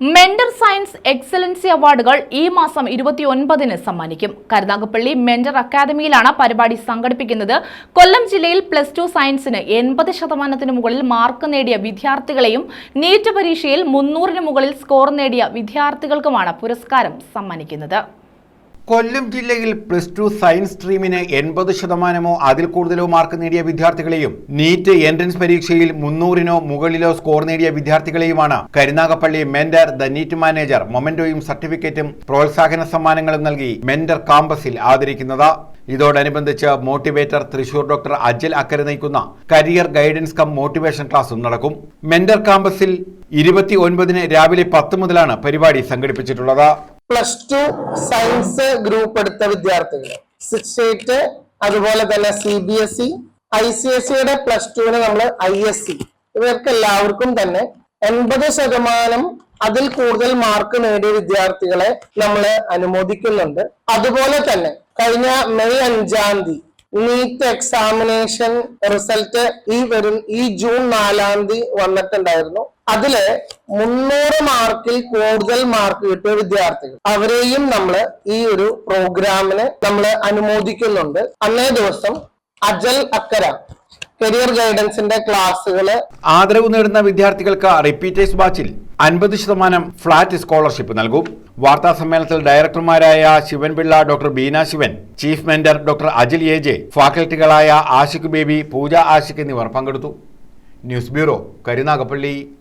Mentor science excellency അവാർഡുകൾ ഈ മാസം 29-ന് സമ്മാനിക്കും. കരുനാഗപ്പള്ളി മെന്റർ അക്കാദമിയിലാണ് പരിപാടി സംഘടിപ്പിക്കുന്നത്. കൊല്ലം ജില്ലയിൽ +2 സയൻസിന് 80% മുകളിൽ മാർക്ക് നേടിയ വിദ്യാർത്ഥികളെയും നീറ്റ് പരീക്ഷയിൽ 300-ന് മുകളിൽ സ്കോർ നേടിയ വിദ്യാർത്ഥികൾക്കുമാണ് പുരസ്കാരം സമ്മാനിക്കുന്നത്. കൊല്ലം ജില്ലയിൽ +2 സയൻസ് സ്ട്രീമിന് 80% അതിൽ കൂടുതലോ മാർക്ക് നേടിയ വിദ്യാർത്ഥികളെയും നീറ്റ് എൻട്രൻസ് പരീക്ഷയിൽ 300-നോ മുകളിലോ സ്കോർ നേടിയ വിദ്യാർത്ഥികളെയുമാണ് Karunagappally mentor the NEET manager മൊമെന്റോയും സർട്ടിഫിക്കറ്റും പ്രോത്സാഹന സമ്മാനങ്ങളും നൽകി മെന്റർ കാമ്പസിൽ ആദരിക്കുന്നത്. ഇതോടനുബന്ധിച്ച് മോട്ടിവേറ്റർ തൃശൂർ ഡോക്ടർ അജൽ അക്കരെ നയിക്കുന്ന കരിയർ ഗൈഡൻസ് കം മോട്ടിവേഷൻ ക്ലാസും നടക്കും. മെന്റർ കാമ്പസിൽ 29-ന് രാവിലെ 10 മുതലാണ് പരിപാടി സംഘടിപ്പിച്ചിട്ടുള്ളത്. +2 സയൻസ് ഗ്രൂപ്പ് എടുത്ത വിദ്യാർത്ഥികൾ 6-8 അതുപോലെ തന്നെ CBSE ICSEയുടെ +2-ന് നമ്മൾ ISC ഇവർക്ക് എല്ലാവർക്കും തന്നെ 80% അതിൽ കൂടുതൽ മാർക്ക് നേടിയ വിദ്യാർത്ഥികളെ നമ്മൾ അനുമോദിക്കുന്നുണ്ട്. അതുപോലെ തന്നെ കഴിഞ്ഞ മെയ് 5-ാം തീയതി നീറ്റ് എക്സാമിനേഷൻ റിസൾട്ട് ഈ ജൂൺ 4-ാം തീയതി വന്നിട്ടുണ്ടായിരുന്നു. അതില് 300 മാർക്കിൽ കൂടുതൽ മാർക്ക് കിട്ടിയ വിദ്യാർത്ഥികൾ അവരെയും നമ്മൾ ഈ ഒരു പ്രോഗ്രാമിന് നമ്മൾ അനുമോദിക്കുന്നുണ്ട്. അന്നേ ദിവസം അജൽ അക്കര കരിയർ ഗൈഡൻസിന്റെ ക്ലാസ്സുകള് ആദരവ് നേടുന്ന വിദ്യാർത്ഥികൾക്ക് റിപ്പീറ്റേഴ്സ് ബാച്ചിൽ 50% ഫ്ലാറ്റ് സ്കോളർഷിപ്പ് നൽകും. വാർത്താ സമ്മേളനത്തിൽ ഡയറക്ടർമാരായ Sivanpillai, doctor Beena Sivan, chief mentor doctor Ajil AJ, ഫാക്കൽറ്റികളായ ആഷിഖ് ബേബി, പൂജ ആഷിഖ് എന്നിവർ പങ്കെടുത്തു. News bureau, Karunagappally.